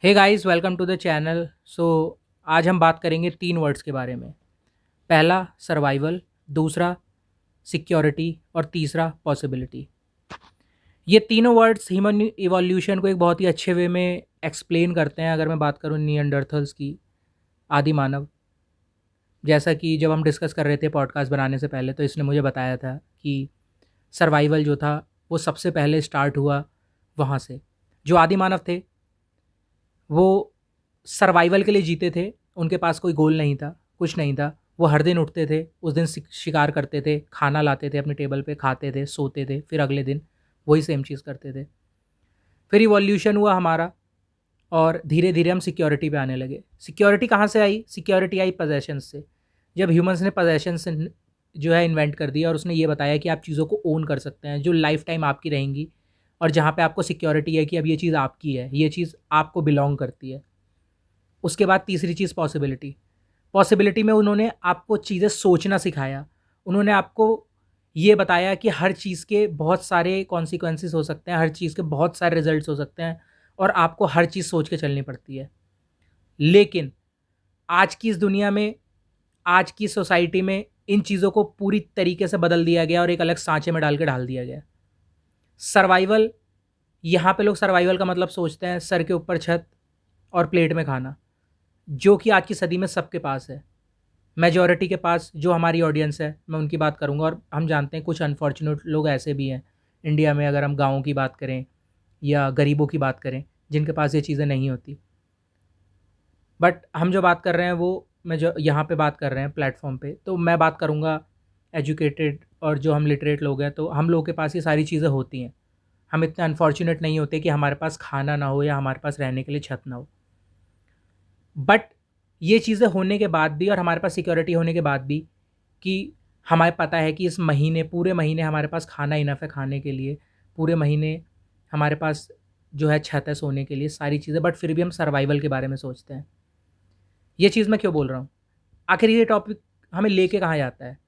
Hey guys, welcome to the channel. आज हम बात करेंगे 3 वर्ड्स के बारे में। पहला सर्वाइवल, दूसरा सिक्योरिटी और तीसरा पॉसिबिलिटी। ये तीनों वर्ड्स ह्यूमन इवोल्यूशन को एक बहुत ही अच्छे वे में एक्सप्लेन करते हैं। अगर मैं बात करूँ नियंडरथल्स की, आदि मानव, जैसा कि जब हम डिस्कस कर रहे थे पॉडकास्ट बनाने से पहले, तो इसने मुझे बताया था कि सर्वाइवल जो था वो सबसे पहले स्टार्ट हुआ वहाँ से। जो आदि मानव थे वो सर्वाइवल के लिए जीते थे। उनके पास कोई गोल नहीं था, कुछ नहीं था। वो हर दिन उठते थे, उस दिन शिकार करते थे, खाना लाते थे अपने टेबल पे, खाते थे, सोते थे, फिर अगले दिन वही सेम चीज़ करते थे। फिर इवोल्यूशन हुआ हमारा और धीरे धीरे हम सिक्योरिटी पे आने लगे। सिक्योरिटी कहाँ से आई? सिक्योरिटी आई पोजेशंस से। जब ह्यूमंस ने पोजेशंस जो है इन्वेंट कर दिया और उसने ये बताया कि आप चीज़ों को ओन कर सकते हैं जो लाइफ टाइम आपकी रहेंगी, और जहाँ पे आपको सिक्योरिटी है कि अब ये चीज़ आपकी है, ये चीज़ आपको बिलोंग करती है। उसके बाद तीसरी चीज़ पॉसिबिलिटी। पॉसिबिलिटी में उन्होंने आपको चीज़ें सोचना सिखाया। उन्होंने आपको ये बताया कि हर चीज़ के बहुत सारे कॉन्सिक्वेंसेस हो सकते हैं, हर चीज़ के बहुत सारे रिजल्ट्स हो सकते हैं, और आपको हर चीज़ सोच के चलनी पड़ती है। लेकिन आज की इस दुनिया में, आज की सोसाइटी में इन चीज़ों को पूरी तरीके से बदल दिया गया और एक अलग सांचे में डाल के ढाल दिया गया। सर्वाइवल, यहाँ पे लोग सर्वाइवल का मतलब सोचते हैं सर के ऊपर छत और प्लेट में खाना, जो कि आज की सदी में सबके पास है। मेजॉरिटी के पास, जो हमारी ऑडियंस है मैं उनकी बात करूँगा। और हम जानते हैं कुछ अनफॉर्चुनेट लोग ऐसे भी हैं इंडिया में, अगर हम गाँव की बात करें या गरीबों की बात करें, जिनके पास ये चीज़ें नहीं होती। बट हम जो बात कर रहे हैं वो, मैं जो यहाँ पे बात कर रहे हैं प्लेटफॉर्म पे, तो मैं बात करूँगा एजुकेटेड और जो हम लिटरेट लोग हैं, तो हम लोगों के पास ये सारी चीज़ें होती हैं। हम इतने अनफॉर्चुनेट नहीं होते कि हमारे पास खाना ना हो या हमारे पास रहने के लिए छत ना हो। बट ये चीज़ें होने के बाद भी और हमारे पास सिक्योरिटी होने के बाद भी, कि हमें पता है कि इस महीने, पूरे महीने हमारे पास खाना इनफ है खाने के लिए, पूरे महीने हमारे पास जो है छत है सोने के लिए, सारी चीज़ें, बट फिर भी हम सर्वाइवल के बारे में सोचते हैं। ये चीज़ मैं क्यों बोल रहा हूँ? आखिर ये टॉपिक हमें लेके कहाँ जाता है?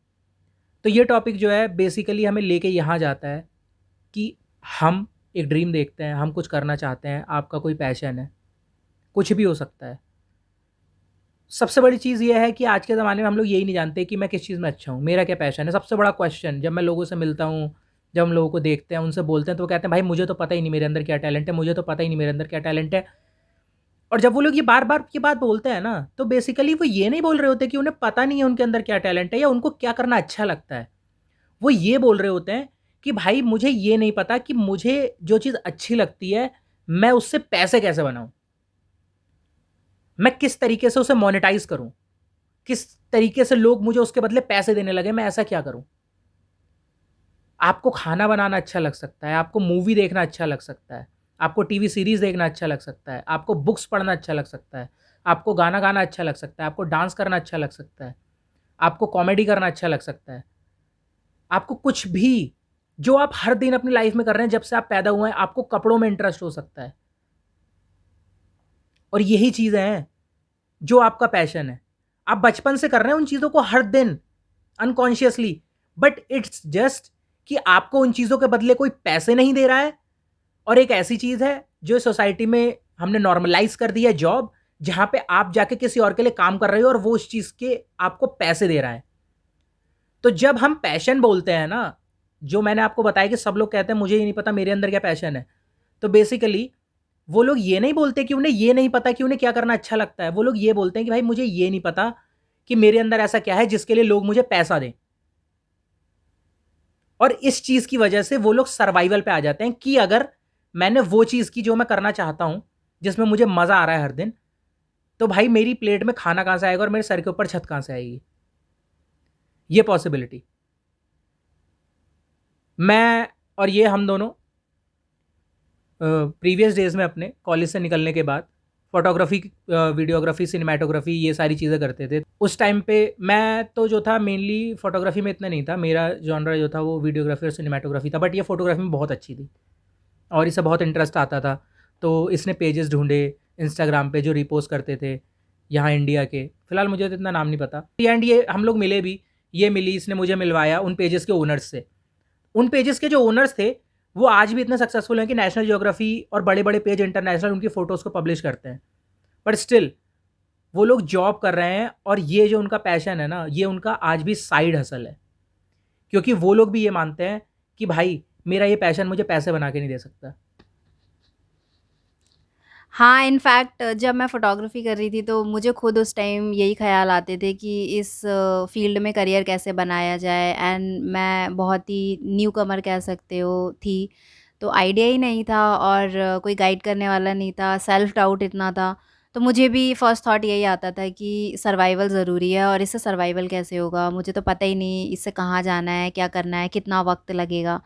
तो ये टॉपिक जो है बेसिकली हमें लेके यहाँ जाता है कि हम एक ड्रीम देखते हैं, हम कुछ करना चाहते हैं, आपका कोई पैशन है, कुछ भी हो सकता है। सबसे बड़ी चीज़ ये है कि आज के ज़माने में हम लोग यही नहीं जानते कि मैं किस चीज़ में अच्छा हूँ, मेरा क्या पैशन है। सबसे बड़ा क्वेश्चन जब मैं लोगों से मिलता हूँ, जब हम लोगों को देखते हैं, उनसे बोलते हैं, तो वो कहते हैं भाई मुझे तो पता ही नहीं मेरे अंदर क्या टैलेंट है, मुझे तो पता ही नहीं मेरे अंदर क्या टैलेंट है। और जब वो लोग ये बार-बार ये बात बोलते हैं ना, तो बेसिकली वो ये नहीं बोल रहे होते कि उन्हें पता नहीं है उनके अंदर क्या टैलेंट है या उनको क्या करना अच्छा लगता है। वो ये बोल रहे होते हैं कि भाई मुझे ये नहीं पता कि मुझे जो चीज़ अच्छी लगती है, मैं उससे पैसे कैसे बनाऊँ? मैं किस तरीके से उसे मोनेटाइज़ करूँ? किस तरीके से लोग मुझे उसके बदले पैसे देने लगे, मैं ऐसा क्या करूँ? आपको खाना बनाना अच्छा लग सकता है, आपको मूवी देखना अच्छा लग सकता है, आपको टीवी सीरीज़ देखना अच्छा लग सकता है, आपको बुक्स पढ़ना अच्छा लग सकता है, आपको गाना गाना अच्छा लग सकता है, आपको डांस करना अच्छा लग सकता है, आपको कॉमेडी करना अच्छा लग सकता है। आपको कुछ भी जो आप हर दिन अपनी लाइफ़ में कर रहे हैं, जब से आप पैदा हुए हैं, आपको कपड़ों में इंटरेस्ट हो सकता है। और यही चीज़ें हैं जो आपका पैशन है। आप बचपन से कर रहे हैं उन चीज़ों को हर दिन अनकॉन्शियसली, बट इट्स जस्ट कि आपको उन चीज़ों के बदले कोई पैसे नहीं दे रहा है। और एक ऐसी चीज़ है जो सोसाइटी में हमने नॉर्मलाइज़ कर दी है, जॉब, जहाँ पे आप जाके किसी और के लिए काम कर रहे हो और वो उस चीज़ के आपको पैसे दे रहा है। तो जब हम पैशन बोलते हैं ना, जो मैंने आपको बताया कि सब लोग कहते हैं मुझे ये नहीं पता मेरे अंदर क्या पैशन है। तो बेसिकली वो लोग ये नहीं बोलते कि उन्हें ये नहीं पता कि उन्हें क्या करना अच्छा लगता है। वो लोग ये बोलते हैं कि भाई मुझे ये नहीं पता कि मेरे अंदर ऐसा क्या है जिसके लिए लोग मुझे पैसा दें। और इस चीज़ की वजह से वो लोग सर्वाइवल पे आ जाते हैं कि अगर मैंने वो चीज़ की जो मैं करना चाहता हूँ, जिसमें मुझे मज़ा आ रहा है हर दिन, तो भाई मेरी प्लेट में खाना कहाँ से आएगा और मेरे सर के ऊपर छत कहाँ से आएगी? ये पॉसिबिलिटी। मैं और ये हम दोनों प्रीवियस डेज़ में अपने कॉलेज से निकलने के बाद फ़ोटोग्राफ़ी, वीडियोग्राफ़ी, सिनेमैटोग्राफ़ी, ये सारी चीज़ें करते थे। उस टाइम पे मैं तो जो था मेनली फ़ोटोग्राफ़ी में इतना नहीं था, मेरा जॉनरा जो था वो वीडियोग्राफ़ी और सिनेमैटोग्राफ़ी था, बट ये फ़ोटोग्राफ़ी में बहुत अच्छी थी और इसे बहुत इंटरेस्ट आता था। तो इसने पेजेस ढूँढे इंस्टाग्राम पे जो रीपोस्ट करते थे यहाँ इंडिया के। फ़िलहाल मुझे तो इतना नाम नहीं पता। एंड ये हम लोग मिले भी, ये मिली, इसने मुझे मिलवाया उन पेजेस के ओनर्स से। उन पेजेस के जो ओनर्स थे, वो आज भी इतने सक्सेसफुल हैं कि नेशनल ज्योग्राफी और बड़े-बड़े पेज इंटरनेशनल उनकी फ़ोटोज़ को पब्लिश करते हैं। बट स्टिल वो लोग जॉब कर रहे हैं और ये जो उनका पैशन है ना, ये उनका आज भी साइड हसल है, क्योंकि वो लोग भी ये मानते हैं कि भाई मेरा ये पैशन मुझे पैसे बना के नहीं दे सकता। हाँ, इनफैक्ट जब मैं फ़ोटोग्राफ़ी कर रही थी तो मुझे खुद उस टाइम यही ख़्याल आते थे कि इस फ़ील्ड में करियर कैसे बनाया जाए, एंड मैं बहुत ही न्यूकमर कह सकते हो थी। तो आइडिया ही नहीं था और कोई गाइड करने वाला नहीं था, सेल्फ डाउट इतना था। तो मुझे भी फर्स्ट थॉट यही आता था कि सर्वाइवल ज़रूरी है, और इससे सर्वाइवल कैसे होगा? मुझे तो पता ही नहीं इससे कहाँ जाना है, क्या करना है, कितना वक़्त लगेगा।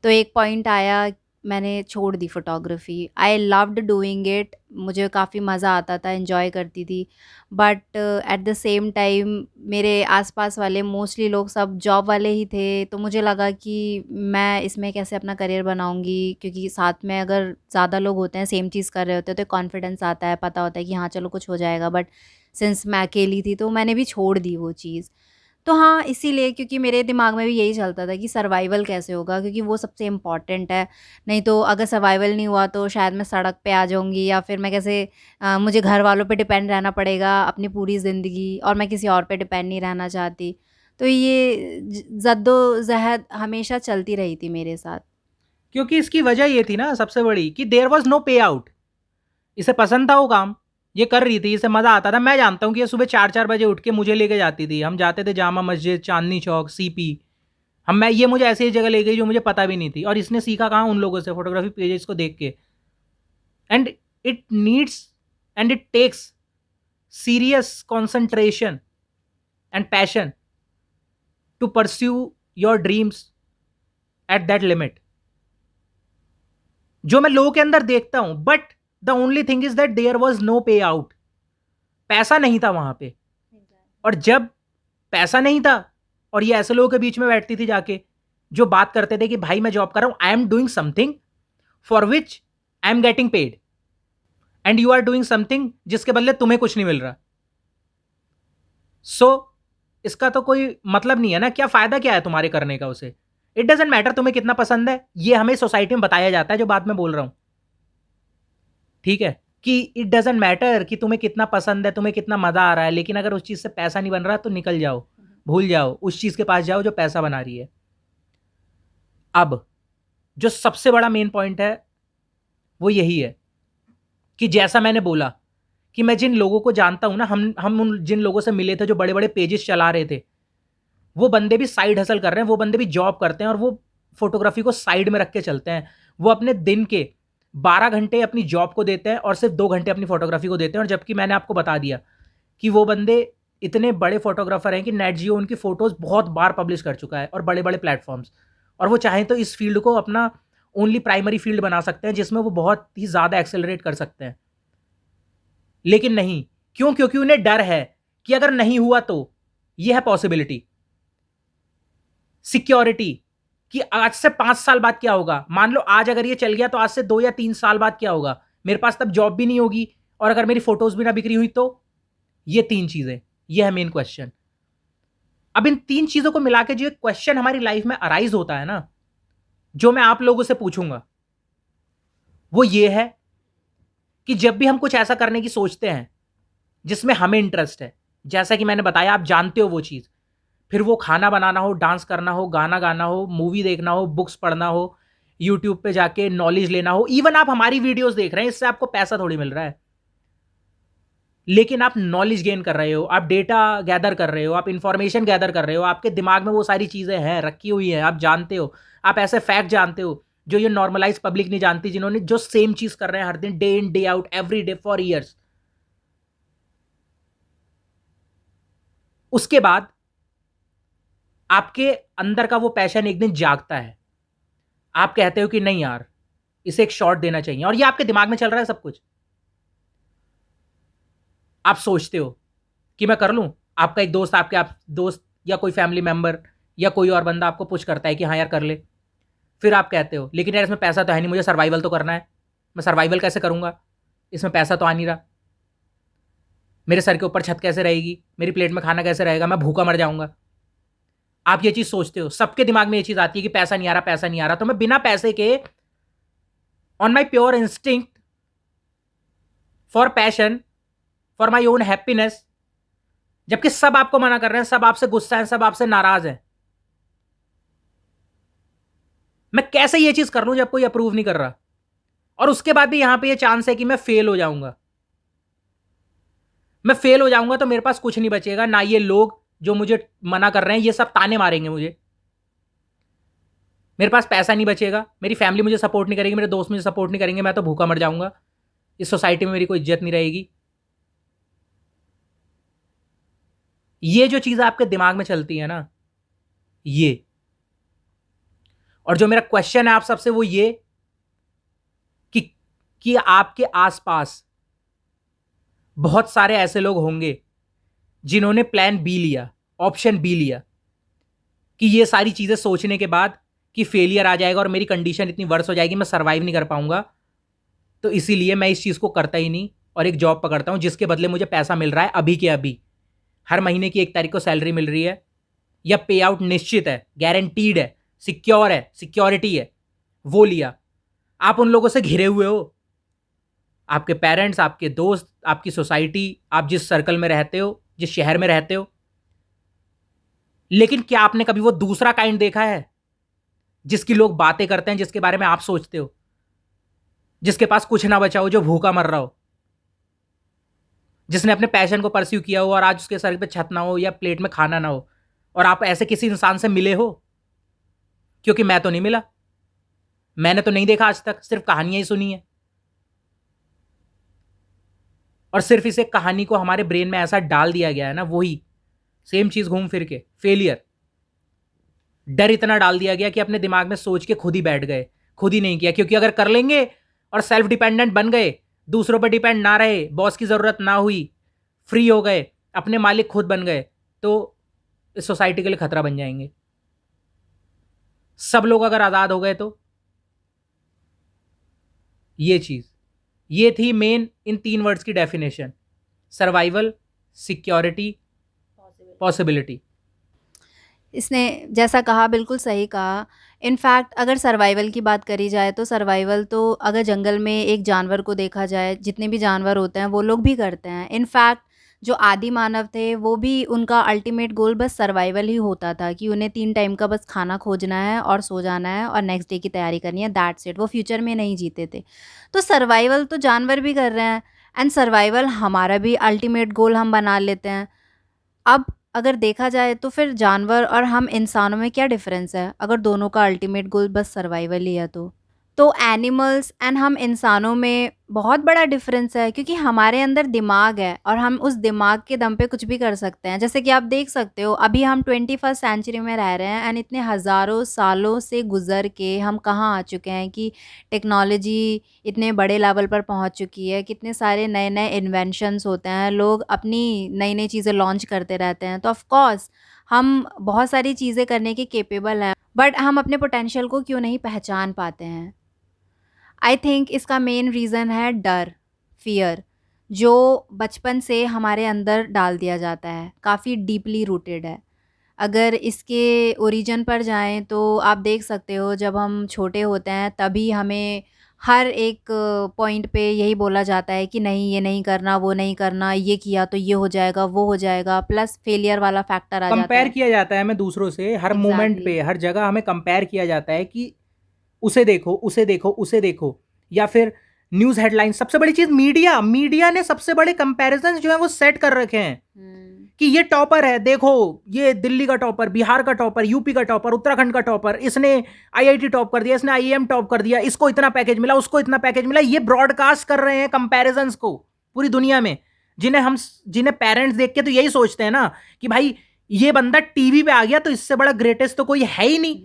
तो एक पॉइंट आया, मैंने छोड़ दी photography. I loved doing it, मुझे काफ़ी मज़ा आता था, एन्जॉय करती थी। But at the same time मेरे आस-पास वाले मोस्टली लोग सब जॉब वाले ही थे, तो मुझे लगा कि मैं इसमें कैसे अपना करियर बनाऊँगी, क्योंकि साथ में अगर ज़्यादा लोग होते हैं, सेम चीज़ कर रहे होते हैं, तो कॉन्फिडेंस आता है, पता होता है कि हाँ, चलो कुछ हो जाएगा। बट सिंस मैं अकेली थी, तो मैंने भी छोड़ दी वो चीज़। तो हाँ, इसीलिए, क्योंकि मेरे दिमाग में भी यही चलता था कि सर्वाइवल कैसे होगा, क्योंकि वो सबसे इम्पोर्टेंट है। नहीं तो अगर सर्वाइवल नहीं हुआ तो शायद मैं सड़क पे आ जाऊँगी, या फिर मैं कैसे मुझे घर वालों पे डिपेंड रहना पड़ेगा अपनी पूरी ज़िंदगी, और मैं किसी और पे डिपेंड नहीं रहना चाहती। तो ये जद्दोजहद हमेशा चलती रही थी मेरे साथ। क्योंकि इसकी वजह ये थी ना सबसे बड़ी कि there was no pay out. इसे पसंद था वो काम, ये कर रही थी, इसे मज़ा आता था। मैं जानता हूँ कि ये सुबह 4-4 बजे उठ के मुझे लेके जाती थी। हम जाते थे जामा मस्जिद, चांदनी चौक, सीपी। ये मुझे ऐसी जगह ले गई जो मुझे पता भी नहीं थी, और इसने सीखा कहाँ? उन लोगों से, फोटोग्राफी पेजेस को देख के। And it needs and it takes serious concentration and passion to pursue your dreams at that limit, जो मैं लोगों के अंदर देखता हूं। But the only thing is that there was no pay out. पैसा नहीं था वहां पे। और जब पैसा नहीं था, और ये ऐसे लोगों के बीच में बैठती थी जाके, जो बात करते थे कि भाई मैं जॉब कर रहा हूं, I am doing something for which I am getting paid, and you are doing something जिसके बदले तुम्हें कुछ नहीं मिल रहा। सो इसका तो कोई मतलब नहीं है ना, क्या फायदा क्या है तुम्हारे करने का उसे? इट डजेंट मैटर तुम्हें कितना पसंद है, ये हमें सोसाइटी में बताया जाता है, जो बात मैं बोल रहा हूं, ठीक है? कि इट डजेंट मैटर कि तुम्हें कितना पसंद है, तुम्हें कितना मजा आ रहा है, लेकिन अगर उस चीज से पैसा नहीं बन रहा तो निकल जाओ, भूल जाओ, उस चीज के पास जाओ जो पैसा बना रही है। अब जो सबसे बड़ा मेन पॉइंट है वो यही है कि जैसा मैंने बोला कि मैं जिन लोगों को जानता हूं ना, हम उन जिन लोगों से मिले थे जो बड़े बड़े पेजेस चला रहे थे, वो बंदे भी साइड हसल कर रहे हैं, वो बंदे भी जॉब करते हैं, और वो फोटोग्राफी को साइड में रख के चलते हैं। वो अपने दिन के 12 घंटे अपनी जॉब को देते हैं और सिर्फ 2 घंटे अपनी फोटोग्राफी को देते हैं। और जबकि मैंने आपको बता दिया कि वो बंदे इतने बड़े फोटोग्राफर हैं कि नेट जियो उनकी फोटोज बहुत बार पब्लिश कर चुका है, और बड़े बड़े प्लेटफॉर्म्स। और वो चाहें तो इस फील्ड को अपना ओनली प्राइमरी फील्ड बना सकते हैं, जिसमें वो बहुत ही ज़्यादा एक्सेलरेट कर सकते हैं। लेकिन नहीं, क्यों? क्योंकि उन्हें डर है कि अगर नहीं हुआ तो यह है पॉसिबिलिटी, सिक्योरिटी, कि आज से 5 साल बाद क्या होगा। मान लो आज अगर ये चल गया तो आज से 2 या 3 साल बाद क्या होगा? मेरे पास तब जॉब भी नहीं होगी, और अगर मेरी फोटोज भी ना बिक्री हुई तो? ये 3 चीजें, ये है मेन क्वेश्चन। अब इन 3 चीजों को मिला के जो एक क्वेश्चन हमारी लाइफ में अराइज होता है ना, जो मैं आप लोगों से पूछूंगा, वो ये है कि जब भी हम कुछ ऐसा करने की सोचते हैं जिसमें हमें इंटरेस्ट है, जैसा कि मैंने बताया, आप जानते हो वो चीज, फिर वो खाना बनाना हो, डांस करना हो, गाना गाना हो, मूवी देखना हो, बुक्स पढ़ना हो, यूट्यूब पे जाके नॉलेज लेना हो, इवन आप हमारी वीडियोस देख रहे हैं, इससे आपको पैसा थोड़ी मिल रहा है, लेकिन आप नॉलेज गेन कर रहे हो, आप डेटा गैदर कर रहे हो, आप इंफॉर्मेशन गैदर कर रहे हो, आपके दिमाग में वो सारी चीजें हैं, रखी हुई हैं, आप जानते हो, आप ऐसे फैक्ट जानते हो जो ये नॉर्मलाइज पब्लिक नहीं जानती, जिन्होंने जो सेम चीज कर रहे हैं हर दिन, day in day out, every day for years. उसके बाद आपके अंदर का वो पैशन एक दिन जागता है, आप कहते हो कि नहीं यार, इसे एक शॉट देना चाहिए, और ये आपके दिमाग में चल रहा है सब कुछ। आप सोचते हो कि मैं कर लूं। आपका एक दोस्त, आप दोस्त या कोई फैमिली मेंबर या कोई और बंदा आपको पुश करता है कि हाँ यार कर ले। फिर आप कहते हो लेकिन यार इसमें पैसा तो है नहीं, मुझे सर्वाइवल तो करना है, मैं सर्वाइवल कैसे करूंगा, इसमें पैसा तो आ नहीं रहा, मेरे सर के ऊपर छत कैसे रहेगी, मेरी प्लेट में खाना कैसे रहेगा, मैं भूखा मर जाऊंगा। आप ये चीज सोचते हो, सबके दिमाग में ये चीज आती है कि पैसा नहीं आ रहा, पैसा नहीं आ रहा। तो मैं बिना पैसे के, on my pure instinct for passion, for my own happiness, जबकि सब आपको मना कर रहे हैं, सब आपसे गुस्सा है, सब आपसे नाराज है। मैं कैसे ये चीज कर लूं जब कोई अप्रूव नहीं कर रहा? और उसके बाद भी यहां पे ये चांस है कि मैं फेल हो जाऊंगा। मैं फेल हो जाऊंगा तो मेरे पास कुछ नहीं बचेगा, ना ये लोग जो मुझे मना कर रहे हैं ये सब ताने मारेंगे मुझे, मेरे पास पैसा नहीं बचेगा, मेरी फैमिली मुझे सपोर्ट नहीं करेगी, मेरे दोस्त मुझे सपोर्ट नहीं करेंगे, मैं तो भूखा मर जाऊंगा, इस सोसाइटी में मेरी कोई इज्जत नहीं रहेगी। ये जो चीजें आपके दिमाग में चलती है ना, ये, और जो मेरा क्वेश्चन है आप सबसे वो ये कि कि आपके आसपास बहुत सारे ऐसे लोग होंगे जिन्होंने प्लान बी लिया, ऑप्शन बी लिया, कि ये सारी चीजें सोचने के बाद कि फेलियर आ जाएगा और मेरी कंडीशन इतनी वर्स हो जाएगी, मैं सर्वाइव नहीं कर पाऊंगा, तो इसीलिए मैं इस चीज को करता ही नहीं और एक जॉब पकड़ता हूं जिसके बदले मुझे पैसा मिल रहा है अभी के अभी, हर महीने की 1 तारीख को सैलरी मिल रही है, या पे आउट निश्चित है, गारंटीड है, सिक्योर है, सिक्योरिटी है, वो लिया। आप उन लोगों से घिरे हुए हो, आपके पेरेंट्स, आपके दोस्त, आपकी सोसाइटी, आप जिस सर्कल में रहते हो, जिस शहर में रहते हो, लेकिन क्या आपने कभी वो दूसरा काइंड देखा है जिसकी लोग बातें करते हैं, जिसके बारे में आप सोचते हो, जिसके पास कुछ ना बचा हो, जो भूखा मर रहा हो, जिसने अपने पैशन को परस्यू किया हो और आज उसके सर पे छत ना हो या प्लेट में खाना ना हो, और आप ऐसे किसी इंसान से मिले हो? क्योंकि मैं तो नहीं मिला, मैंने तो नहीं देखा आज तक, सिर्फ कहानियां ही सुनी है, और सिर्फ इसे कहानी को हमारे ब्रेन में ऐसा डाल दिया गया है ना, वही सेम चीज घूम फिर के, फेलियर, डर इतना डाल दिया गया कि अपने दिमाग में सोच के खुद ही बैठ गए, खुद ही नहीं किया, क्योंकि अगर कर लेंगे और सेल्फ डिपेंडेंट बन गए, दूसरों पर डिपेंड ना रहे, बॉस की जरूरत ना हुई, फ्री हो गए, अपने मालिक खुद बन गए, तो इस सोसाइटी के लिए खतरा बन जाएंगे। सब लोग अगर आजाद हो गए तो ये चीज, ये थी मेन इन 3 वर्ड्स की डेफिनेशन, सर्वाइवल, सिक्योरिटी, पॉसिबिलिटी। इसने जैसा कहा बिल्कुल सही कहा। इनफैक्ट अगर सर्वाइवल की बात करी जाए तो सर्वाइवल तो अगर जंगल में एक जानवर को देखा जाए, जितने भी जानवर होते हैं वो लोग भी करते हैं। इनफैक्ट जो आदि मानव थे वो भी, उनका अल्टीमेट गोल बस सर्वाइवल ही होता था कि उन्हें 3 टाइम का बस खाना खोजना है और सो जाना है और नेक्स्ट डे की तैयारी करनी है, दैट्स इट। वो फ्यूचर में नहीं जीते थे। तो सर्वाइवल तो जानवर भी कर रहे हैं, एंड सर्वाइवल हमारा भी अल्टीमेट गोल हम बना लेते हैं। अब अगर देखा जाए तो फिर जानवर और हम इंसानों में क्या डिफरेंस है, अगर दोनों का अल्टीमेट गोल बस सर्वाइवल ही है तो एनिमल्स एंड हम इंसानों में बहुत बड़ा डिफरेंस है, क्योंकि हमारे अंदर दिमाग है और हम उस दिमाग के दम पे कुछ भी कर सकते हैं। जैसे कि आप देख सकते हो अभी हम 21st सेंचुरी में रह रहे हैं, एंड इतने हज़ारों सालों से गुजर के हम कहाँ आ चुके हैं कि टेक्नोलॉजी इतने बड़े लेवल पर पहुंच चुकी है, कितने सारे नए नए इन्वेंशंस होते हैं, लोग अपनी नई नई चीज़ें लॉन्च करते रहते हैं। तो ऑफ कोर्स हम बहुत सारी चीज़ें करने के केपेबल हैं, बट हम अपने पोटेंशियल को क्यों नहीं पहचान पाते हैं? आई थिंक इसका मेन रीज़न है डर, फ़ियर, जो बचपन से हमारे अंदर डाल दिया जाता है, काफ़ी डीपली रूटेड है। अगर इसके ओरिजिन पर जाएँ तो आप देख सकते हो जब हम छोटे होते हैं तभी हमें हर एक पॉइंट पे यही बोला जाता है कि नहीं ये नहीं करना, वो नहीं करना, ये किया तो ये हो जाएगा, वो हो जाएगा, प्लस फेलियर वाला फैक्टर आ जाता कंपेयर है। किया जाता है हमें दूसरों से, हर मोमेंट एग्ज़ैक्टली। पे, हर जगह हमें कंपेयर किया जाता है कि उसे देखो, उसे देखो, उसे देखो, या फिर न्यूज़ हेडलाइन, सबसे बड़ी चीज़ मीडिया, मीडिया ने सबसे बड़े कंपैरिजन जो है वो सेट कर रखे हैं कि ये टॉपर है, देखो ये दिल्ली का टॉपर, बिहार का टॉपर, यूपी का टॉपर, उत्तराखंड का टॉपर, इसने आईआईटी टॉप कर दिया, इसने आईएम टॉप कर दिया, इसको इतना पैकेज मिला, उसको इतना पैकेज मिला। ये ब्रॉडकास्ट कर रहे हैं कंपैरिजंस को पूरी दुनिया में, जिन्हें पेरेंट्स देख के तो यही सोचते हैं ना कि भाई ये बंदा टीवी पे आ गया तो इससे बड़ा ग्रेटेस्ट तो कोई है ही नहीं,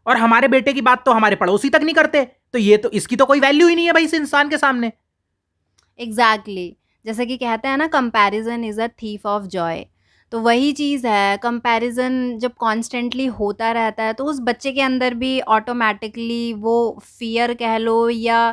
और हमारे बेटे की बात तो हमारे पड़ोसी तक नहीं करते, तो ये तो इसकी तो कोई वैल्यू ही नहीं है भाई इस इंसान के सामने। एग्जैक्टली। जैसे कि कहते हैं ना, comparison is a thief of Joy. तो वही चीज़ है, कंपैरिजन जब कॉन्स्टेंटली होता रहता है तो उस बच्चे के अंदर भी ऑटोमेटिकली वो फियर कह लो या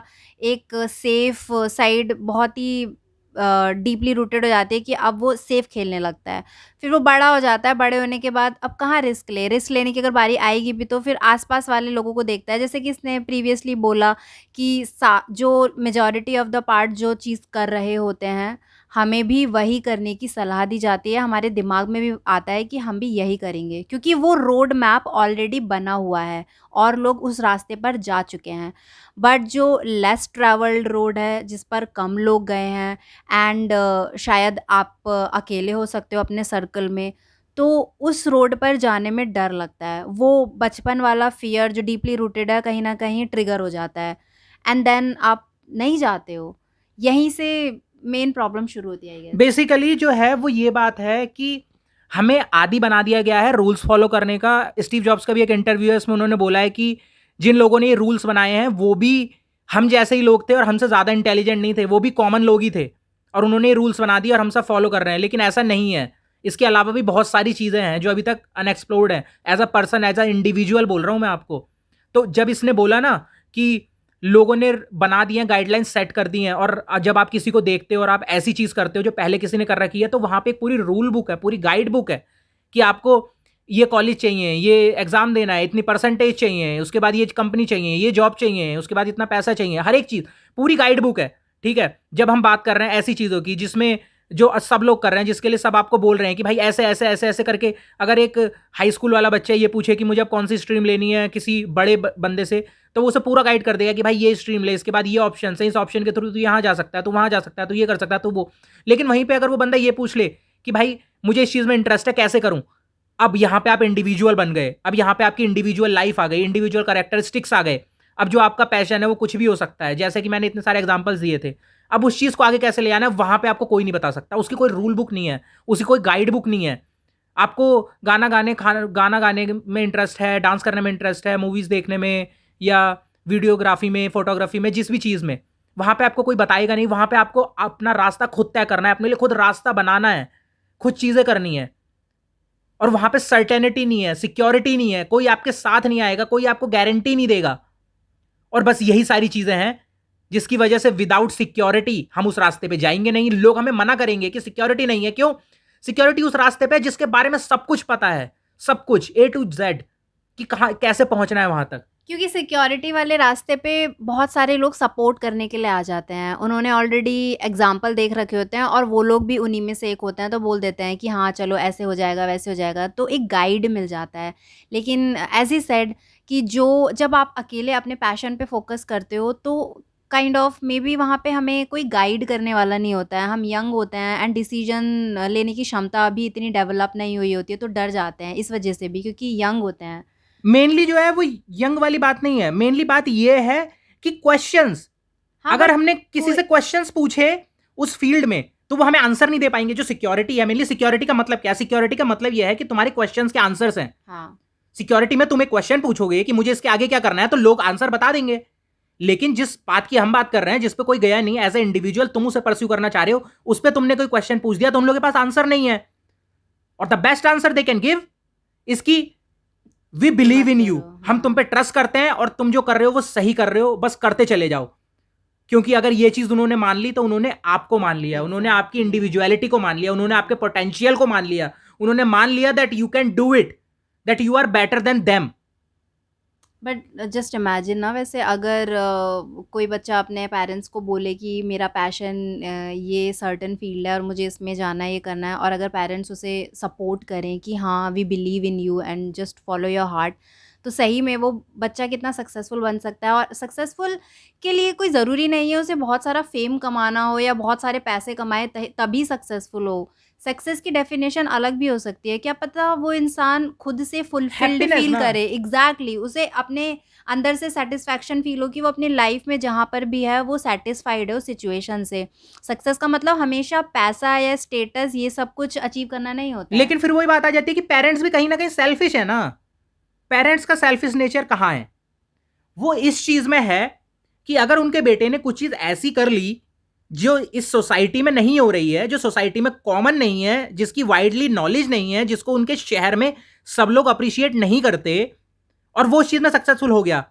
एक सेफ साइड बहुत ही डीपली रूटेड हो जाती है कि अब वो सेफ खेलने लगता है। फिर वो बड़ा हो जाता है, बड़े होने के बाद अब कहाँ रिस्क लेने की अगर बारी आएगी भी तो फिर आसपास वाले लोगों को देखता है। जैसे कि इसने प्रीवियसली बोला कि जो मेजॉरिटी ऑफ द पार्ट जो चीज़ कर रहे होते हैं हमें भी वही करने की सलाह दी जाती है, हमारे दिमाग में भी आता है कि हम भी यही करेंगे, क्योंकि वो रोड मैप ऑलरेडी बना हुआ है और लोग उस रास्ते पर जा चुके हैं। बट जो लेस ट्रैवल्ड रोड है, जिस पर कम लोग गए हैं, एंड शायद आप अकेले हो सकते हो अपने सर्कल में, तो उस रोड पर जाने में डर लगता है। वो बचपन वाला फ़ियर जो डीपली रूटेड है, कहीं न कहीं ट्रिगर हो जाता है, एंड देन आप नहीं जाते हो। यहीं से मेन प्रॉब्लम शुरू होती है, आई गेस। बेसिकली जो है वो ये बात है कि हमें आदी बना दिया गया है रूल्स फॉलो करने का। स्टीव जॉब्स का भी एक इंटरव्यू है, इसमें उन्होंने बोला है कि जिन लोगों ने ये रूल्स बनाए हैं वो भी हम जैसे ही लोग थे और हमसे ज़्यादा इंटेलिजेंट नहीं थे, वो भी कॉमन लोग ही थे और उन्होंने ये रूल्स बना दिए और हम सब फॉलो कर रहे हैं। लेकिन ऐसा नहीं है, इसके अलावा भी बहुत सारी चीज़ें हैं जो अभी तक अनएक्सप्लोर्ड हैं। As a person, as a individual बोल रहा हूँ मैं आपको। तो जब इसने बोला ना कि लोगों ने बना दिए हैं, गाइडलाइंस सेट कर दी हैं, और जब आप किसी को देखते हो और आप ऐसी चीज़ करते हो जो पहले किसी ने कर रखी है, तो वहाँ पे एक पूरी रूल बुक है, पूरी गाइड बुक है कि आपको ये कॉलेज चाहिए, ये एग्जाम देना है, इतनी परसेंटेज चाहिए, उसके बाद ये कंपनी चाहिए, ये जॉब चाहिए, उसके बाद इतना पैसा चाहिए, हर एक चीज़ पूरी गाइड बुक है। ठीक है, जब हम बात कर रहे हैं ऐसी चीज़ों की जिसमें जो सब लोग कर रहे हैं, जिसके लिए सब आपको बोल रहे हैं कि भाई ऐसे ऐसे ऐसे ऐसे करके, अगर एक हाई स्कूल वाला बच्चा ये पूछे कि मुझे अब कौन सी स्ट्रीम लेनी है किसी बड़े बंदे से, तो वो उसे पूरा गाइड कर देगा कि भाई ये स्ट्रीम ले, इसके बाद ये ऑप्शन है, इस ऑप्शन के थ्रू तू यहाँ जा सकता है, तू वहाँ जा सकता है, तू ये कर सकता है, तू वो। लेकिन वहीं पे अगर वो बंदा ये पूछ ले कि भाई मुझे इस चीज़ में इंटरेस्ट है, कैसे करूँ, अब यहाँ पे आप इंडिविजुअल बन गए, अब यहाँ पे आपकी इंडिविजुअल लाइफ आ गई, इंडिविजुअल कैरेक्टरिस्टिक्स आ गए। अब जो आपका पैशन है वो कुछ भी हो सकता है, जैसे कि मैंने इतने सारे एग्जांपल्स दिए थे। अब उस चीज़ को आगे कैसे ले आना है, वहाँ पे आपको कोई नहीं बता सकता, उसकी कोई रूल बुक नहीं है, उसकी कोई गाइड बुक नहीं है। आपको गाना गाने में इंटरेस्ट है, डांस करने में इंटरेस्ट है, मूवीज़ देखने में या वीडियोग्राफी में, फोटोग्राफी में, जिस भी चीज़ में, वहाँ पे आपको कोई बताएगा नहीं। वहाँ पे आपको अपना रास्ता खुद तय करना है, अपने लिए खुद रास्ता बनाना है, खुद चीज़ें करनी है। और वहाँ पे सर्टेनिटी नहीं है, सिक्योरिटी नहीं है, कोई आपके साथ नहीं आएगा, कोई आपको गारंटी नहीं देगा। और बस यही सारी चीज़ें हैं जिसकी वजह से विदाउट सिक्योरिटी हम उस रास्ते पे जाएंगे नहीं। लोग हमें मना करेंगे कि सिक्योरिटी नहीं है। क्यों? सिक्योरिटी उस रास्ते पे जिसके बारे में सब कुछ पता है, सब कुछ A to Z, कि कहाँ कैसे पहुंचना है वहां तक। क्योंकि सिक्योरिटी वाले रास्ते पे बहुत सारे लोग सपोर्ट करने के लिए आ जाते हैं, उन्होंने ऑलरेडी एग्जाम्पल देख रखे होते हैं और वो लोग भी उन्हीं में से एक होते हैं, तो बोल देते हैं कि हाँ चलो ऐसे हो जाएगा वैसे हो जाएगा, तो एक गाइड मिल जाता है। लेकिन एज ही सेड कि जब आप अकेले अपने पैशन पे फोकस करते हो, तो काइंड ऑफ मे बी वहाँ पे हमें कोई गाइड करने वाला नहीं होता है। हम यंग होते हैं एंड डिसीजन लेने की क्षमता अभी इतनी डेवलप नहीं हुई होती है, तो डर जाते हैं इस वजह से भी, क्योंकि यंग होते हैं। मेनली जो है वो यंग वाली बात नहीं है, मेनली बात ये है कि क्वेश्चंस, हाँ, अगर बट हमने किसी से क्वेश्चंस पूछे उस फील्ड में, तो वो हमें आंसर नहीं दे पाएंगे। जो सिक्योरिटी है, मेनली सिक्योरिटी का मतलब क्या है? सिक्योरिटी का मतलब यह है कि तुम्हारे क्वेश्चंस के आंसर्स हैं। हाँ, सिक्योरिटी में तुम एक क्वेश्चन पूछोगे कि मुझे इसके आगे क्या करना है, तो लोग आंसर बता देंगे। लेकिन जिस बात की हम बात कर रहे हैं, जिस पे कोई गया नहीं, एज ए इंडिविजुअल तुम उसे परस्यू करना चाह रहे हो, उस पर तुमने कोई क्वेश्चन पूछ दिया तो उन लोगों के पास आंसर नहीं है। और the best answer they can give इसकी वी बिलीव इन यू, हम तुम पे ट्रस्ट करते हैं और तुम जो कर रहे हो वो सही कर रहे हो, बस करते चले जाओ। क्योंकि अगर ये चीज उन्होंने मान ली तो उन्होंने आपको मान लिया, उन्होंने आपकी इंडिविजुअलिटी को मान लिया, उन्होंने आपके पोटेंशियल को मान लिया, उन्होंने मान लिया that you can do it, that you are better than them. But just imagine ना, वैसे अगर कोई बच्चा अपने पेरेंट्स को बोले कि मेरा पैशन ये सर्टन फील्ड है और मुझे इसमें जाना है, ये करना है, और अगर पेरेंट्स उसे सपोर्ट करें कि हाँ we believe in you and just follow your heart, तो सही में वो बच्चा कितना सक्सेसफुल बन सकता है। और सक्सेसफुल के लिए कोई ज़रूरी नहीं है उसे बहुत सारा फेम कमाना हो या बहुत सारे पैसे कमाए तभी सक्सेसफुल हो। सक्सेस की डेफिनेशन अलग भी हो सकती है, क्या पता वो इंसान खुद से फुलफिल्ड Happiness फील ना। करे, एग्जैक्टली उसे अपने अंदर से सेटिस्फैक्शन फील हो कि वो अपनी लाइफ में जहाँ पर भी है वो सेटिस्फाइड है उस सिचुएशन से। सक्सेस का मतलब हमेशा पैसा या स्टेटस ये सब कुछ अचीव करना नहीं होता है। लेकिन फिर वही बात आ जाती है कि पेरेंट्स भी कहीं ना कहीं सेल्फिश है ना। पेरेंट्स का सेल्फिश नेचर कहाँ है? वो इस चीज में है कि अगर उनके बेटे ने कुछ चीज ऐसी कर ली जो इस सोसाइटी में नहीं हो रही है, जो सोसाइटी में कॉमन नहीं है, जिसकी वाइडली नॉलेज नहीं है, जिसको उनके शहर में सब लोग अप्रिशिएट नहीं करते, और वो उस चीज में सक्सेसफुल हो गया,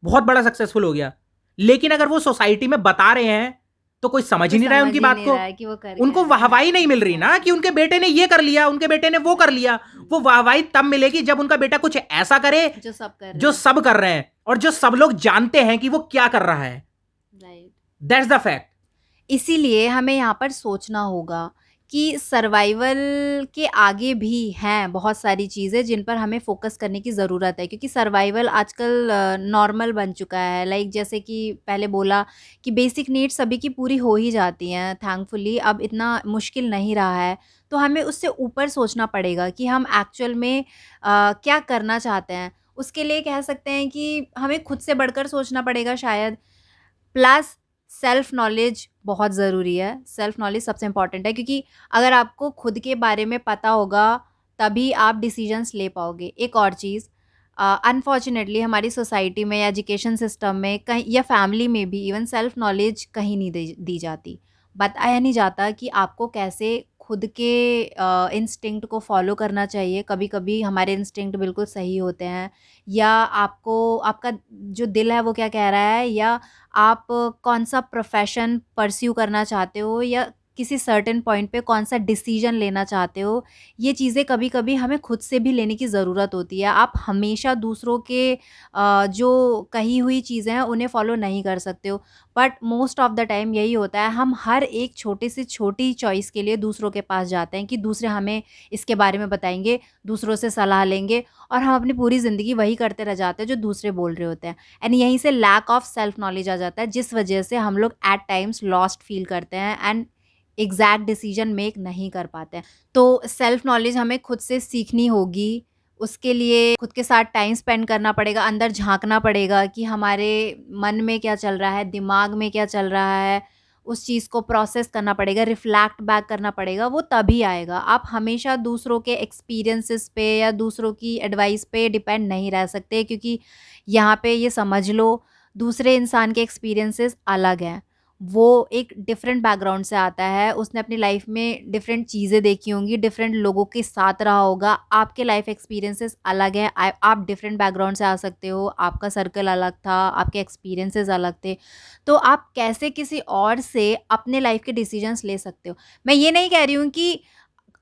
बहुत बड़ा सक्सेसफुल हो गया, लेकिन अगर वो सोसाइटी में बता रहे हैं तो कोई समझ ही नहीं रहा है उनकी बात को। उनको वाहवाही नहीं मिल रही ना कि उनके बेटे ने ये कर लिया, उनके बेटे ने वो कर लिया। वो वाहवाही तब मिलेगी जब उनका बेटा कुछ ऐसा करे जो सब कर रहे हैं और जो सब लोग जानते हैं कि वो क्या कर रहा है। Right, that's the fact. इसीलिए हमें यहाँ पर सोचना होगा कि सर्वाइवल के आगे भी हैं बहुत सारी चीज़ें जिन पर हमें फ़ोकस करने की ज़रूरत है, क्योंकि सर्वाइवल आजकल नॉर्मल बन चुका है। लाइक जैसे कि पहले बोला कि बेसिक नीड्स सभी की पूरी हो ही जाती हैं थैंकफुली, अब इतना मुश्किल नहीं रहा है। तो हमें उससे ऊपर सोचना पड़ेगा कि हम एक्चुअल में क्या करना चाहते हैं। उसके लिए कह सकते हैं कि हमें खुद से बढ़कर सोचना पड़ेगा शायद। प्लस सेल्फ नॉलेज बहुत ज़रूरी है। सेल्फ नॉलेज सबसे इम्पोर्टेंट है, क्योंकि अगर आपको खुद के बारे में पता होगा तभी आप डिसीजंस ले पाओगे। एक और चीज़, अनफॉर्चुनेटली हमारी सोसाइटी में या एजुकेशन सिस्टम में कहीं या फैमिली में भी इवन सेल्फ नॉलेज कहीं नहीं दी जाती। बताया नहीं जाता कि आपको कैसे खुद के इंस्टिंक्ट को फॉलो करना चाहिए। कभी-कभी हमारे इंस्टिंक्ट बिल्कुल सही होते हैं, या आपको आपका जो दिल है वो क्या कह रहा है, या आप कौन-सा प्रोफ़ेशन परस्यू करना चाहते हो, या किसी सर्टेन पॉइंट पे कौन-सा डिसीज़न लेना चाहते हो। ये चीज़ें कभी-कभी हमें खुद से भी लेने की ज़रूरत होती है। आप हमेशा दूसरों के जो कही हुई चीज़ें हैं उन्हें फ़ॉलो नहीं कर सकते हो। But most of the time यही होता है, हम हर एक छोटी से छोटी चॉइस के लिए दूसरों के पास जाते हैं कि दूसरे हमें इसके बारे में बताएँगे, दूसरों से सलाह लेंगे, और हम अपनी पूरी ज़िंदगी वही करते रह जाते हैं जो दूसरे बोल रहे होते हैं। एंड यहीं से लैक ऑफ सेल्फ नॉलेज आ जाता है, जिस वजह से हम लोग एट टाइम्स लॉस्ट फील करते हैं एंड एग्जैक्ट डिसीजन मेक नहीं कर पाते हैं। तो सेल्फ नॉलेज हमें खुद से सीखनी होगी। उसके लिए खुद के साथ टाइम स्पेंड करना पड़ेगा, अंदर झाँकना पड़ेगा कि हमारे मन में क्या चल रहा है, दिमाग में क्या चल रहा है, उस चीज़ को प्रोसेस करना पड़ेगा, रिफ्लेक्ट बैक करना पड़ेगा, वो तभी आएगा। आप हमेशा दूसरों के एक्सपीरियंसेस पे या दूसरों की एडवाइस पे डिपेंड नहीं रह सकते, क्योंकि यहाँ पे ये समझ लो, दूसरे इंसान के एक्सपीरियंसेस अलग हैं। वो एक डिफरेंट बैकग्राउंड से आता है, उसने अपनी लाइफ में डिफरेंट चीज़ें देखी होंगी, डिफरेंट लोगों के साथ रहा होगा, आपके लाइफ एक्सपीरियंसेस अलग हैं, आप डिफरेंट बैकग्राउंड से आ सकते हो, आपका सर्कल अलग था, आपके एक्सपीरियंसेस अलग थे। तो आप कैसे किसी और से अपने लाइफ के डिसीजंस ले सकते हो। मैं ये नहीं कह रही हूँ कि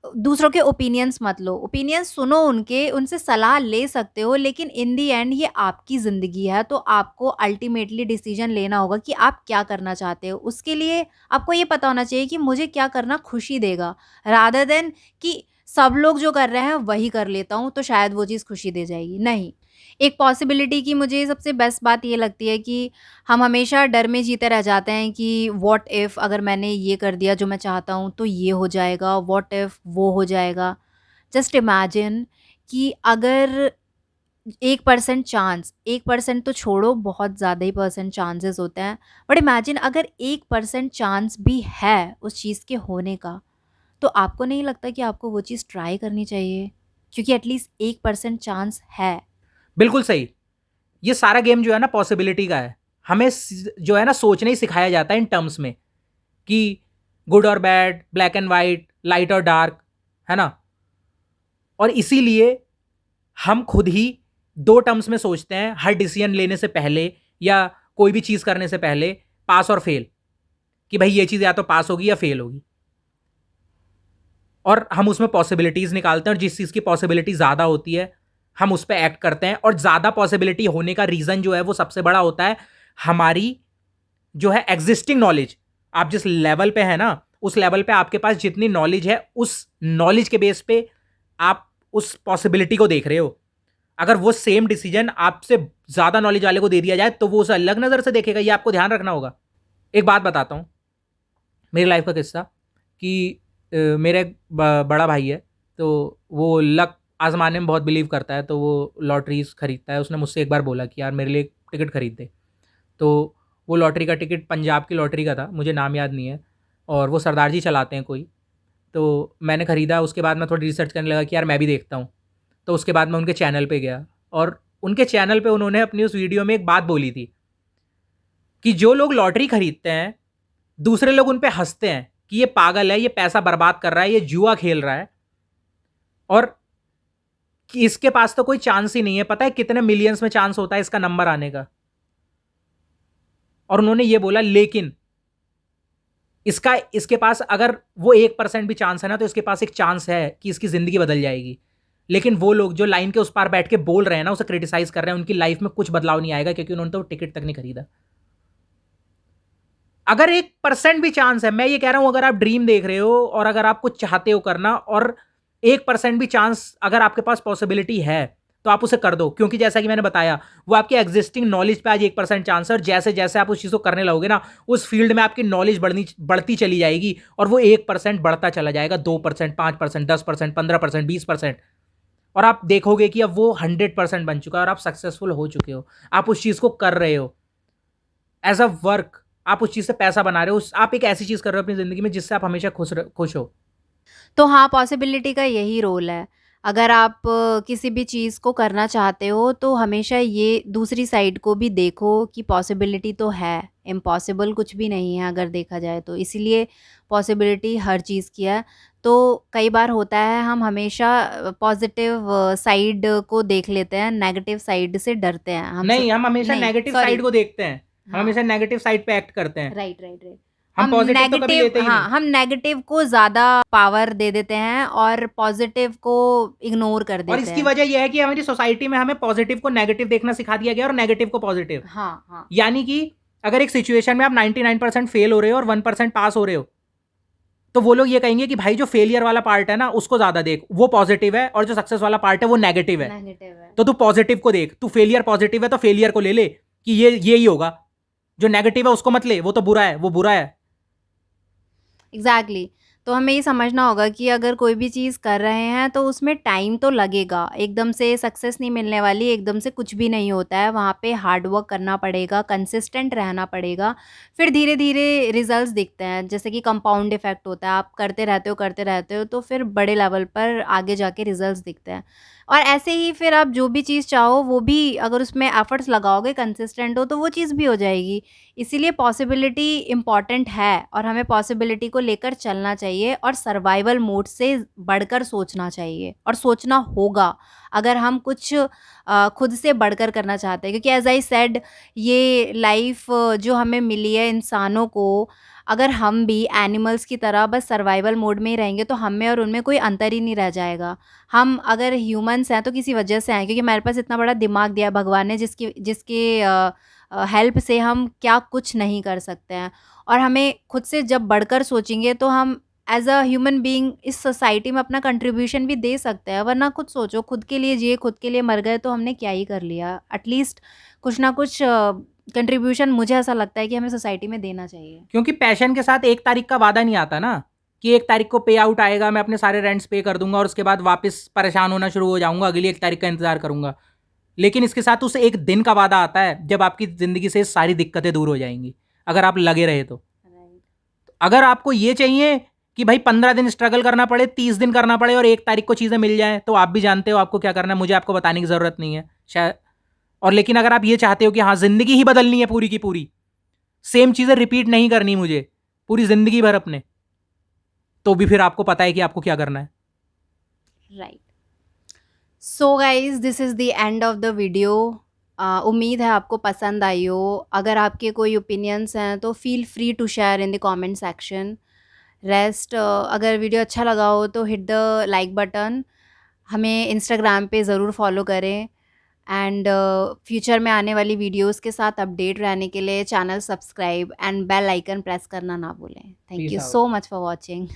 दूसरों के ओपिनियंस मत लो, ओपिनियंस सुनो उनके, उनसे सलाह ले सकते हो, लेकिन इन द एंड ये आपकी ज़िंदगी है, तो आपको अल्टीमेटली डिसीजन लेना होगा कि आप क्या करना चाहते हो। उसके लिए आपको ये पता होना चाहिए कि मुझे क्या करना खुशी देगा, रादर देन कि सब लोग जो कर रहे हैं वही कर लेता हूँ तो शायद वो चीज़ खुशी दे जाएगी। नहीं, एक पॉसिबिलिटी की मुझे सबसे बेस्ट बात ये लगती है कि हम हमेशा डर में जीते रह जाते हैं कि व्हाट इफ़ अगर मैंने ये कर दिया जो मैं चाहता हूँ तो ये हो जाएगा, व्हाट इफ़ वो हो जाएगा। जस्ट इमेजिन कि अगर 1% चांस, 1% तो छोड़ो, बहुत ज़्यादा ही परसेंट चांसेस होते हैं। बट इमेजिन अगर 1% चांस भी है उस चीज़ के होने का, तो आपको नहीं लगता कि आपको वो चीज़ ट्राई करनी चाहिए? क्योंकि एटलीस्ट 1% चांस है। बिल्कुल सही। ये सारा गेम जो है ना पॉसिबिलिटी का है। हमें जो है ना सोचने ही सिखाया जाता है इन टर्म्स में कि गुड और bad, black and white, light और डार्क, है ना? और इसीलिए हम खुद ही दो टर्म्स में सोचते हैं हर डिसीजन लेने से पहले या कोई भी चीज़ करने से पहले, पास और फेल, कि भाई ये चीज़ या तो पास होगी या फेल होगी। और हम उसमें पॉसिबिलिटीज़ निकालते हैं और जिस चीज़ की पॉसिबिलिटी ज़्यादा होती है हम उस पर एक्ट करते हैं। और ज़्यादा पॉसिबिलिटी होने का रीज़न जो है वो सबसे बड़ा होता है हमारी जो है एग्जिस्टिंग नॉलेज। आप जिस लेवल पे है ना, उस लेवल पे आपके पास जितनी नॉलेज है उस नॉलेज के बेस पे आप उस पॉसिबिलिटी को देख रहे हो। अगर वो सेम डिसीजन आपसे ज़्यादा नॉलेज वाले को दे दिया जाए तो वो उसे अलग नज़र से देखेगा, ये आपको ध्यान रखना होगा। एक बात बताता हूँ, मेरी लाइफ का किस्सा कि मेरा एक बड़ा भाई है, तो वो लक आजमाने में बहुत बिलीव करता है, तो वो लॉटरीज खरीदता है। उसने मुझसे एक बार बोला कि यार मेरे लिए एक टिकट खरीद दे। तो वो लॉटरी का टिकट पंजाब की लॉटरी का था, मुझे नाम याद नहीं है, और वो सरदार जी चलाते हैं कोई। तो मैंने ख़रीदा, उसके बाद मैं थोड़ी रिसर्च करने लगा कि यार मैं भी देखता हूँ। तो उसके बाद मैं उनके चैनल पे गया और उनके चैनल पे उन्होंने अपनी उस वीडियो में एक बात बोली थी कि जो लोग लॉटरी खरीदते हैं दूसरे लोग उन पे हंसते हैं कि ये पागल है, ये पैसा बर्बाद कर रहा है, ये जुआ खेल रहा है, और कि इसके पास तो कोई चांस ही नहीं है। पता है कितने मिलियंस में चांस होता है इसका नंबर आने का? और उन्होंने ये बोला लेकिन इसके पास अगर वो 1% भी चांस है ना, तो इसके पास एक चांस है कि इसकी जिंदगी बदल जाएगी। लेकिन वो लोग जो लाइन के उस पार बैठ के बोल रहे हैं ना, उसे क्रिटिसाइज कर रहे हैं, उनकी लाइफ में कुछ बदलाव नहीं आएगा क्योंकि उन्होंने तो टिकट तक नहीं खरीदा। अगर 1% भी चांस है, मैं ये कह रहा हूं, अगर आप ड्रीम देख रहे हो और अगर आप कुछ चाहते हो करना और 1% भी चांस अगर आपके पास पॉसिबिलिटी है तो आप उसे कर दो, क्योंकि जैसा कि मैंने बताया वो आपकी एग्जिस्टिंग नॉलेज पे आज 1% चांस है, और जैसे जैसे आप उस चीज को करने लगोगे ना उस फील्ड में आपकी नॉलेज बढ़ती चली जाएगी और वो 1% बढ़ता चला जाएगा, 2%, 5%, 10%, 15%, 20%, और आप देखोगे कि अब वो 100% बन चुका है और आप सक्सेसफुल हो चुके हो, आप उस चीज को कर रहे हो एज अ वर्क, आप उस चीज से पैसा बना रहे हो, आप एक ऐसी चीज कर रहे हो अपनी जिंदगी में जिससे आप हमेशा खुश हो। तो हाँ, पॉसिबिलिटी का यही रोल है। अगर आप किसी भी चीज़ को करना चाहते हो तो हमेशा ये दूसरी साइड को भी देखो कि पॉसिबिलिटी तो है, इम्पॉसिबल कुछ भी नहीं है अगर देखा जाए तो। इसीलिए पॉसिबिलिटी हर चीज़ की है। तो कई बार होता है हम हमेशा पॉज़िटिव साइड को देख लेते हैं, नेगेटिव साइड से डरते हैं। नहीं, हम हमेशा नहीं, नेगेटिव सॉरी। साइड को देखते हैं, हम हाँ, हमेशा नेगेटिव साइड पे एक्ट करते हैं, राइट, राइट, राइट। हम पॉजिटिव तो कभी लेते ही नहीं। हम नेगेटिव को ज़्यादा पावर दे देते हैं और पॉज़िटिव को इग्नोर कर और देते इसकी हैं। वजह यह है कि हमारी सोसाइटी में हमें पॉजिटिव को नेगेटिव देखना सिखा दिया गया और नेगेटिव को पॉजिटिव। हाँ, हाँ। यानी कि अगर एक सिचुएशन में आप 99% फेल हो रहे हो और 1% पास हो रहे हो, तो वो लोग ये कहेंगे कि भाई जो फेलियर वाला पार्ट है ना उसको ज्यादा देख, वो पॉजिटिव है, और जो सक्सेस वाला पार्ट है वो नेगेटिव है। नेगेटिव है। तो तू पॉजिटिव को देख, तू फेलियर पॉजिटिव है तो फेलियर को ले ले कि ये ही होगा, जो नेगेटिव है उसको मत ले, वो तो बुरा है, वो बुरा है। एग्जैक्टली। तो हमें ये समझना होगा कि अगर कोई भी चीज़ कर रहे हैं तो उसमें टाइम तो लगेगा, एकदम से सक्सेस नहीं मिलने वाली, एकदम से कुछ भी नहीं होता है, वहाँ पे हार्ड वर्क करना पड़ेगा, कंसिस्टेंट रहना पड़ेगा, फिर धीरे धीरे रिजल्ट्स दिखते हैं। जैसे कि कंपाउंड इफेक्ट होता है, आप करते रहते हो तो फिर बड़े लेवल पर आगे जाके रिजल्ट्स दिखते हैं। और ऐसे ही फिर आप जो भी चीज़ चाहो वो भी अगर उसमें एफर्ट्स लगाओगे, कंसिस्टेंट हो, तो वो चीज़ भी हो जाएगी। इसीलिए पॉसिबिलिटी इम्पॉर्टेंट है और हमें पॉसिबिलिटी को लेकर चलना चाहिए और सर्वाइवल मोड से बढ़कर सोचना चाहिए और सोचना होगा अगर हम कुछ खुद से बढ़कर करना चाहते हैं, क्योंकि एज आई सेड ये लाइफ जो हमें मिली है इंसानों को, अगर हम भी एनिमल्स की तरह बस सर्वाइवल मोड में ही रहेंगे तो हम में और उनमें कोई अंतर ही नहीं रह जाएगा। हम अगर ह्यूमंस हैं तो किसी वजह से हैं, क्योंकि हमारे पास इतना बड़ा दिमाग दिया भगवान ने जिसकी जिसके हेल्प से हम क्या कुछ नहीं कर सकते हैं। और हमें खुद से जब बढ़कर सोचेंगे तो हम एज अ ह्यूमन बीइंग इस सोसाइटी में अपना कंट्रीब्यूशन भी दे सकते हैं। वरना खुद सोचो, खुद के लिए जिए, खुद के लिए मर गए तो हमने क्या ही कर लिया। एटलीस्ट कुछ ना कुछ कंट्रीब्यूशन मुझे ऐसा लगता है कि हमें सोसाइटी में देना चाहिए। क्योंकि पैशन के साथ 1 तारीख का वादा नहीं आता ना कि 1 तारीख को पे आउट आएगा, मैं अपने सारे रेंट्स पे कर दूंगा और उसके बाद वापस परेशान होना शुरू हो जाऊंगा, अगली 1 तारीख का इंतजार करूंगा। लेकिन इसके साथ उस एक दिन का वादा आता है जब आपकी जिंदगी से सारी दिक्कतें दूर हो जाएंगी, अगर आप लगे रहे तो। अगर आपको ये चाहिए कि भाई 15 दिन स्ट्रगल करना पड़े, 30 दिन करना पड़े और 1 तारीख को चीज़ें मिल जाएं, तो आप भी जानते हो आपको क्या करना है, मुझे आपको बताने की ज़रूरत नहीं है शायद। और लेकिन अगर आप ये चाहते हो कि हाँ ज़िंदगी ही बदलनी है पूरी की पूरी, सेम चीज़ें रिपीट नहीं करनी मुझे पूरी ज़िंदगी भर अपने, तो भी फिर आपको पता है कि आपको क्या करना है। Right. So guys, this is the end of the video. उम्मीद है आपको पसंद आई हो। अगर आपके कोई ओपिनियंस हैं तो feel free to share in the comment section. Rest अगर वीडियो अच्छा लगा हो तो हिट द लाइक बटन। हमें इंस्टाग्राम पे ज़रूर फॉलो करें एंड फ्यूचर में आने वाली वीडियोस के साथ अपडेट रहने के लिए channel subscribe and bell icon press करना ना भूलें। Thank peace you out. So much for watching.